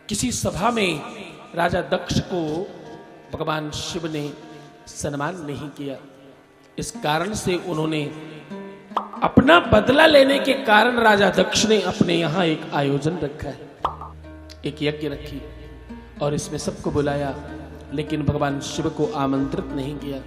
किसी सभा में राजा दक्ष को भगवान शिव ने सम्मान नहीं किया। इस कारण से उन्होंने अपना बदला लेने के कारण राजा दक्ष ने अपने यहां एक आयोजन रखा है, एक यज्ञ रखी और इसमें सबको बुलाया, लेकिन भगवान शिव को आमंत्रित नहीं किया।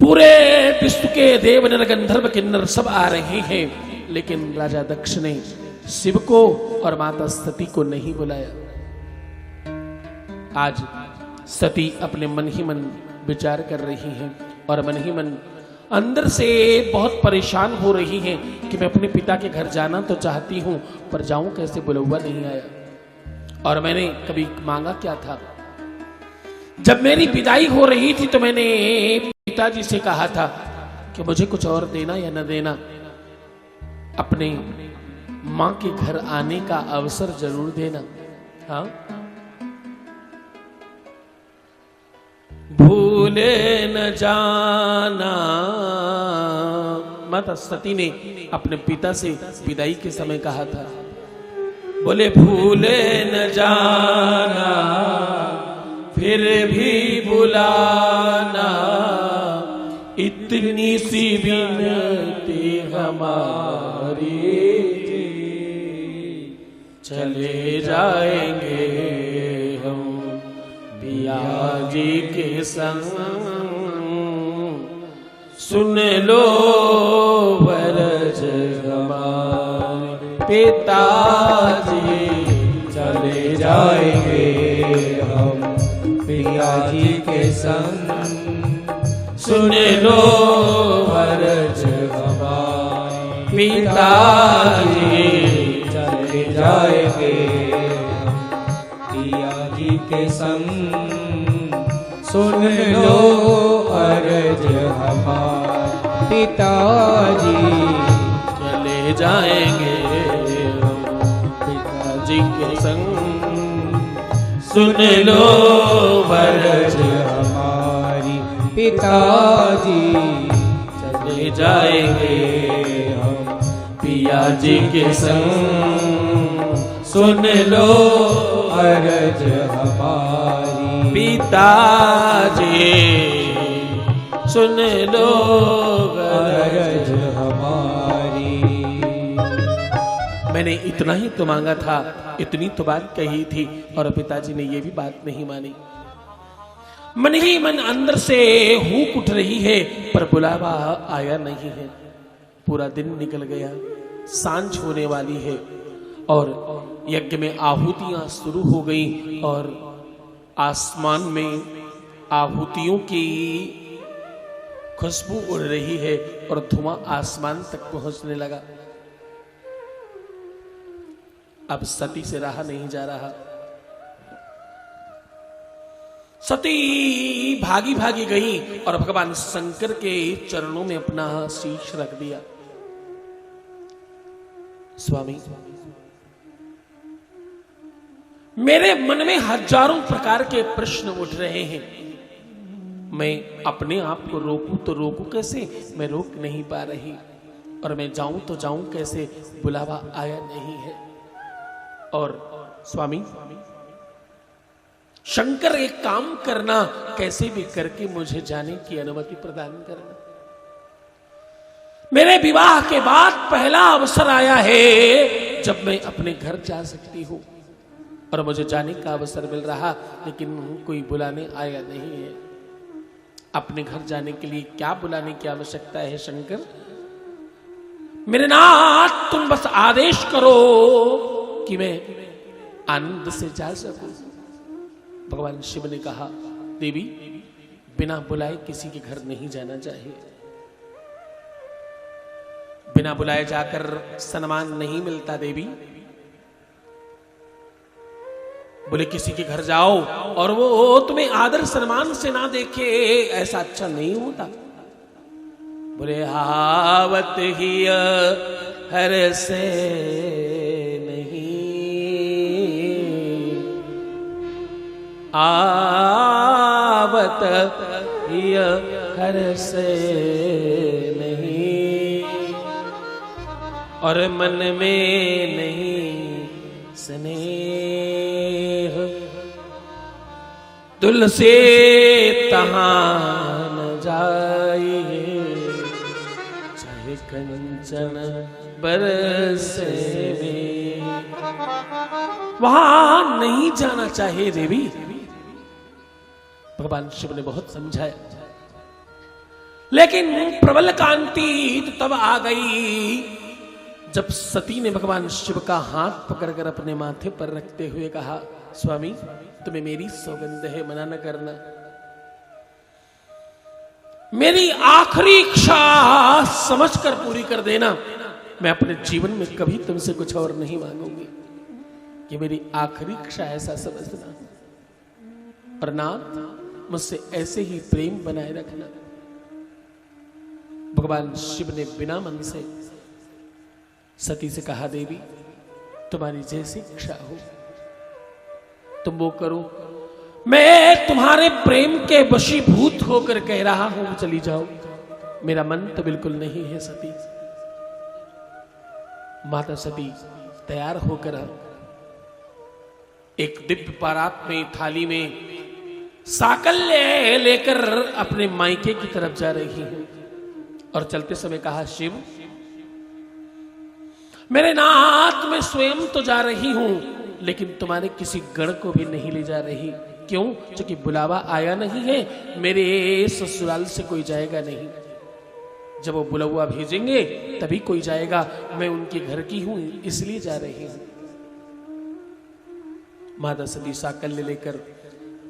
पूरे विश्व के देव नर गंधर्व किन्नर सब आ रहे हैं, लेकिन राजा दक्ष ने शिव को और माता सती को नहीं बुलाया। आज सती अपने मन ही मन विचार कर रही हैं और मन ही मन अंदर से बहुत परेशान हो रही हैं कि मैं अपने पिता के घर जाना तो चाहती हूं, पर जाऊं कैसे, बुलौआ नहीं आया। और मैंने कभी मांगा क्या था, जब मेरी विदाई हो रही थी तो मैंने पिताजी से कहा था कि मुझे कुछ और देना या न देना, अपने मां के घर आने का अवसर जरूर देना। हाँ, भूले न जाना। माता सती ने अपने पिता से विदाई के समय कहा था, बोले भूले न जाना फिर भी बुलाना, इतनी सी विनती हमारी, चले जाएंगे हम पिया जी के संग, सुन लो वरज हमारे पिताजी, चले जाएंगे हम पिया जी के संग, सुन लो वरज हमारे पिताजी, चले जाएंगे पिया जी के संग, सुन लो अर्ज हमारे पिताजी, चले जाएंगे पिताजी के संग, सुन लो अर्ज हमारी पिताजी, चले जाएंगे हम पिया जी के संग, सुन लो अर्ज हमारी पिताजी, सुन लो अर्ज हमारी। मैंने इतना ही तो मांगा था, इतनी तो बात कही थी, और पिताजी ने ये भी बात नहीं मानी। मन ही मन अंदर से हूक उठ रही है, पर बुलावा आया नहीं है। पूरा दिन निकल गया, सांझ होने वाली है और यज्ञ में आहुतियां शुरू हो गई और आसमान में आहुतियों की खुशबू उड़ रही है और धुआं आसमान तक पहुंचने लगा। अब सती से रहा नहीं जा रहा। सती भागी भागी गई और भगवान शंकर के चरणों में अपना शीश रख दिया। स्वामी, मेरे मन में हजारों प्रकार के प्रश्न उठ रहे हैं। मैं अपने आप को रोकूं तो रोकूं कैसे, मैं रोक नहीं पा रही, और मैं जाऊं तो जाऊं कैसे, बुलावा आया नहीं है। और स्वामी, शंकर एक काम करना, कैसे भी करके मुझे जाने की अनुमति प्रदान करना। मेरे विवाह के बाद पहला अवसर आया है जब मैं अपने घर जा सकती हूं, और मुझे जाने का अवसर मिल रहा, लेकिन कोई बुलाने आया नहीं है। अपने घर जाने के लिए क्या बुलाने की आवश्यकता है शंकर? मेरे नाथ, तुम बस आदेश करो कि मैं आनंद से जा सकूं। भगवान शिव ने कहा, देवी, बिना बुलाए किसी के घर नहीं जाना चाहिए। बिना बुलाए जाकर सम्मान नहीं मिलता देवी। बोले किसी के घर जाओ और वो तुम्हें आदर सम्मान से ना देखे, ऐसा अच्छा नहीं होता। बोले आवत ही हर से नहीं, आवत ही हर से नहीं, और मन में नहीं स्नेह, तुलसे तहां न जाए, चाहे कंचन बरसे में। वहां नहीं जाना चाहिए देवी। भगवान शिव ने बहुत समझाया, लेकिन प्रबल कांति तब आ गई जब सती ने भगवान शिव का हाथ पकड़कर अपने माथे पर रखते हुए कहा, स्वामी तुम्हें मेरी सौगंध है, मना न करना। मेरी आखिरी इच्छा समझकर पूरी कर देना। मैं अपने जीवन में कभी तुमसे कुछ और नहीं मांगूंगी। ये मेरी आखिरी इच्छा, ऐसा समझना। और नाथ मुझसे ऐसे ही प्रेम बनाए रखना। भगवान शिव ने बिना मन से सती से कहा, देवी तुम्हारी जैसी इच्छा हो तुम वो करो। मैं तुम्हारे प्रेम के वशीभूत होकर कह रहा हूं चली जाओ। मेरा मन तो बिल्कुल नहीं है सती। माता सती तैयार होकर एक दिव्य परात में थाली में साकल्य लेकर अपने मायके की तरफ जा रही है। और चलते समय कहा, शिव मेरे नाथ मैं स्वयं तो जा रही हूं, लेकिन तुम्हारे किसी गण को भी नहीं ले जा रही। क्यों? क्योंकि बुलावा आया नहीं है। मेरे ससुराल से कोई जाएगा नहीं। जब वो बुलावा भेजेंगे तभी कोई जाएगा। मैं उनके घर की हूं, इसलिए जा रही हूं। माता सती साकल्य लेकर,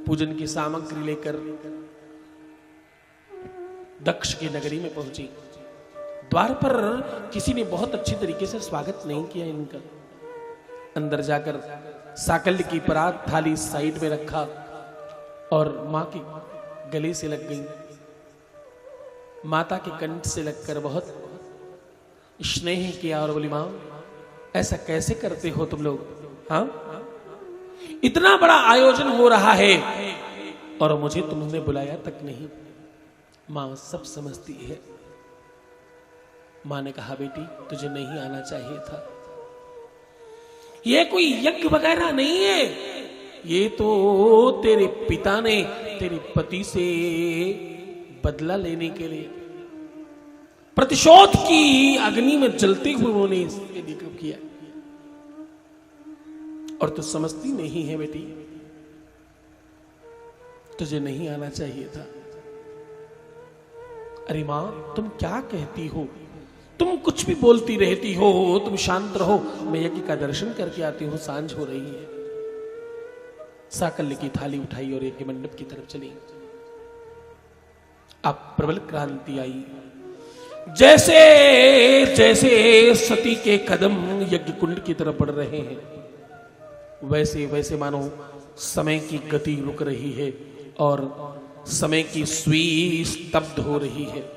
पूजन की सामग्री लेकर दक्ष की नगरी में पहुंची। द्वार पर किसी ने बहुत अच्छी तरीके से स्वागत नहीं किया इनका। अंदर जाकर साकल्य की परात थाली साइड में रखा और मां के गले से लग गई। माता के कंठ से लगकर बहुत स्नेह किया और बोली, मां ऐसा कैसे करते हो तुम लोग? हाँ, इतना बड़ा आयोजन हो रहा है और मुझे तुमने बुलाया तक नहीं। मां सब समझती है। मां ने कहा, बेटी तुझे नहीं आना चाहिए था। ये कोई यज्ञ वगैरह नहीं है। ये तो तेरे पिता ने तेरे पति से बदला लेने के लिए, प्रतिशोध की अग्नि में जलते हुए उन्होंने इसके लिए किया। और तू समझती नहीं है बेटी, तुझे नहीं आना चाहिए था। अरे मां तुम क्या कहती हो? तुम कुछ भी बोलती रहती हो। तुम शांत रहो, मैं यज्ञ का दर्शन करके आती हूं। सांझ हो रही है। साकल्य की थाली उठाई और यज्ञ मंडप की तरफ चली। अब प्रबल क्रांति आई। जैसे जैसे सती के कदम यज्ञ कुंड की तरफ बढ़ रहे हैं, वैसे वैसे मानो समय की गति रुक रही है और समय की सुई स्तब्ध हो रही है।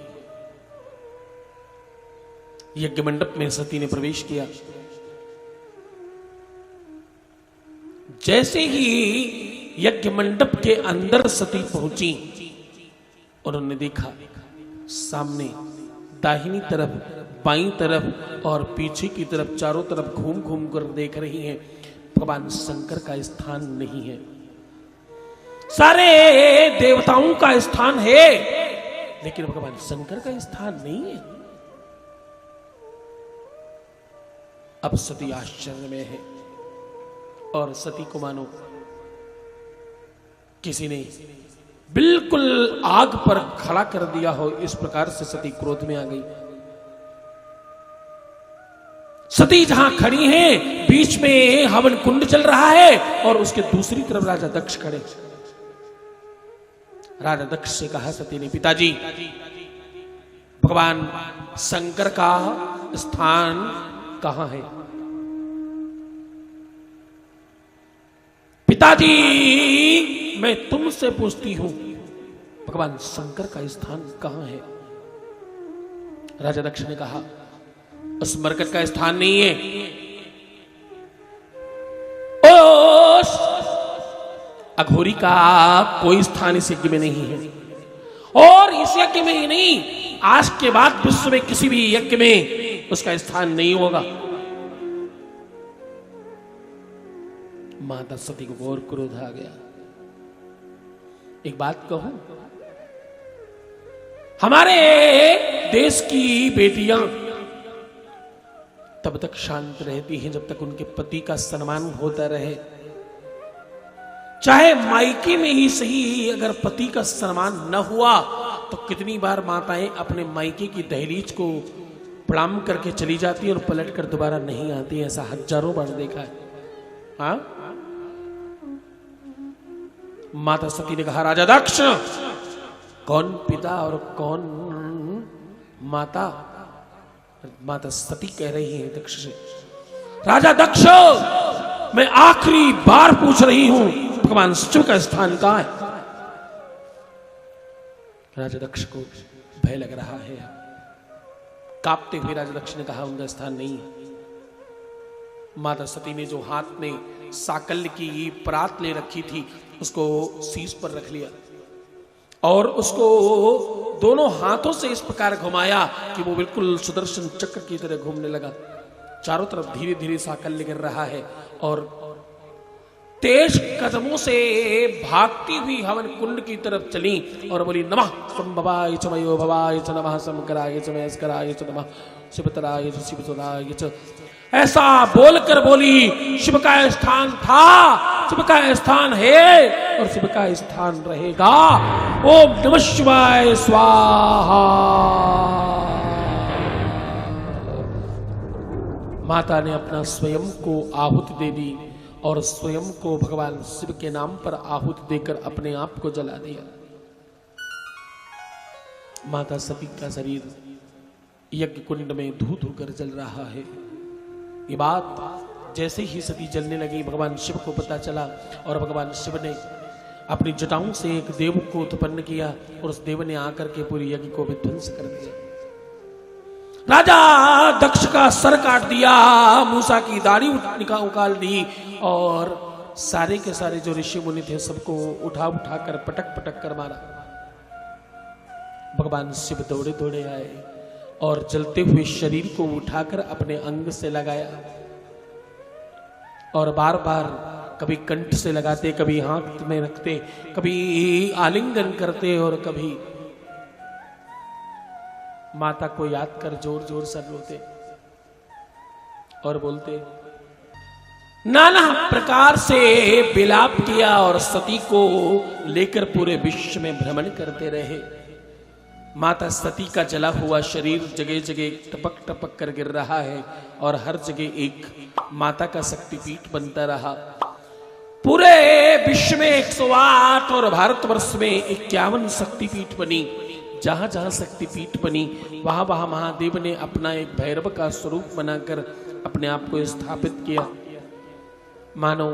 यज्ञ मंडप में सती ने प्रवेश किया। जैसे ही यज्ञ मंडप के अंदर सती पहुंची, उन्होंने देखा सामने दाहिनी तरफ, बाईं तरफ और पीछे की तरफ चारों तरफ घूम घूम कर देख रही हैं। भगवान शंकर का स्थान नहीं है। सारे देवताओं का स्थान है, लेकिन भगवान शंकर का स्थान नहीं है। अब सती आश्चर्य में है और सती को मानो किसी ने बिल्कुल आग पर खड़ा कर दिया हो, इस प्रकार से सती क्रोध में आ गई। सती जहां खड़ी हैं, बीच में हवन कुंड चल रहा है और उसके दूसरी तरफ राजा दक्ष खड़े। राजा दक्ष से कहा सती ने, पिताजी भगवान शंकर का स्थान कहां है? पिताजी मैं तुमसे पूछती हूं, भगवान शंकर का स्थान कहां है? राजा दक्ष ने कहा, उस मरकट का स्थान नहीं है। उस अघोरी का कोई स्थान इस यज्ञ में नहीं है, और इस यज्ञ में ही नहीं, आज के बाद विश्व में किसी भी यज्ञ में उसका स्थान नहीं होगा। माता सती को घोर क्रोध आ गया। एक बात कहूं, हमारे देश की बेटियां तब तक शांत रहती हैं जब तक उनके पति का सम्मान होता रहे। चाहे मायके में ही सही, अगर पति का सम्मान न हुआ तो कितनी बार माताएं अपने मायके की दहलीज को प्रणाम करके चली जाती है और पलट कर दोबारा नहीं आती। ऐसा हजारों बार देखा है। हाँ, माता सती ने कहा, राजा दक्ष, कौन पिता और कौन माता? माता सती कह रही है दक्ष से, राजा दक्ष, मैं आखिरी बार पूछ रही हूं, भगवान शिव का स्थान कहां है? राजा दक्ष को भय लग रहा है। कांपते हुए राजा दक्ष ने कहा, उनका स्थान नहीं है। माता सती ने जो हाथ में साकल्य की परात ले रखी थी उसको शीश पर रख लिया और उसको दोनों हाथों से इस प्रकार घुमाया कि वो बिल्कुल सुदर्शन चक्र की तरह घूमने लगा। चारों तरफ धीरे धीरे साकल्य गिर रहा है और तेज कदमों से भागती हुई हवन कुंड की तरफ चली और बोली, नमः संभवाय च मयो भवाय च, नमः शंकराय च महेश्वराय च, नमः शिवतराय च शिवसुदाय च। ऐसा बोलकर बोली, शिव का स्थान था, शिव का स्थान है और शिव का स्थान रहेगा। ओम नमः शिवाय स्वाहा। माता ने अपना स्वयं को आहुति दे दी और स्वयं को भगवान शिव के नाम पर आहुति देकर अपने आप को जला दिया। माता सती का शरीर यज्ञ कुंड में धू धू कर जल रहा है। ये बात जैसे ही सती जलने लगी, भगवान शिव को पता चला और भगवान शिव ने अपनी जटाओं से एक देव को उत्पन्न किया और उस देव ने आकर के पूरी यज्ञ को विध्वंस कर दिया। राजा दक्ष का सर काट दिया, मूसा की दाढ़ी उकाल दी और सारे के सारे जो ऋषि मुनि थे सबको उठा उठा कर पटक पटक कर मारा। भगवान शिव दौड़े दौड़े आए और जलते हुए शरीर को उठाकर अपने अंग से लगाया और बार बार कभी कंठ से लगाते, कभी हाथ में रखते, कभी आलिंगन करते और कभी माता को याद कर जोर जोर से रोते और बोलते। नाना प्रकार से विलाप किया और सती को लेकर पूरे विश्व में भ्रमण करते रहे। माता सती का जला हुआ शरीर जगह जगह टपक टपक कर गिर रहा है और हर जगह एक माता का शक्तिपीठ बनता रहा। पूरे विश्व में 108 और भारतवर्ष में 51 शक्तिपीठ बनी। जहां जहां शक्तिपीठ बनी वहां वहां महादेव ने अपना एक भैरव का स्वरूप बनाकर अपने आप को स्थापित किया। मानो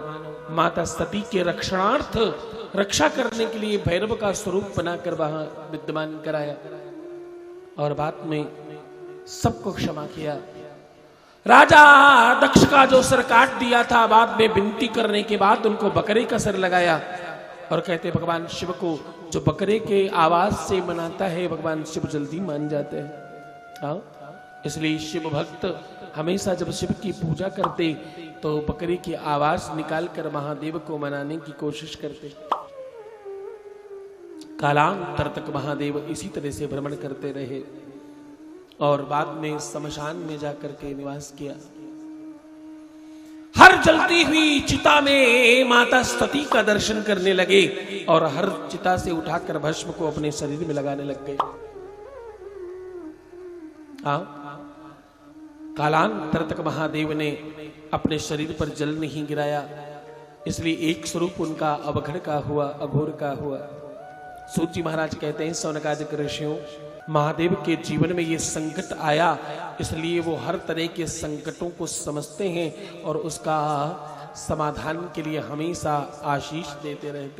माता सती के रक्षणार्थ, रक्षा करने के लिए भैरव का स्वरूप बनाकर वहां विद्यमान कराया और बाद में सबको क्षमा किया। राजा दक्ष का जो सर काट दिया था, बाद में विनती करने के बाद उनको बकरे का सर लगाया और कहते भगवान शिव को जो बकरे के आवाज से मनाता है भगवान शिव जल्दी मान जाते हैं। हाँ, इसलिए शिव भक्त हमेशा जब शिव की पूजा करते तो बकरे की आवाज निकालकर महादेव को मनाने की कोशिश करते। कालांतर तक महादेव इसी तरह से भ्रमण करते रहे और बाद में शमशान में जाकर के निवास किया। हर जलती हुई चिता में माता सती का दर्शन करने लगे और हर चिता से उठाकर भस्म को अपने शरीर में लगाने लग गए। कालांतर तक महादेव ने अपने शरीर पर जल नहीं गिराया, इसलिए एक स्वरूप उनका अवघड़ का हुआ, अघोर का हुआ। सूत जी महाराज कहते हैं, सौनकादिक ऋषियों, महादेव के जीवन में ये संकट आया इसलिए वो हर तरह के संकटों को समझते हैं और उसका समाधान के लिए हमेशा आशीष देते रहते हैं।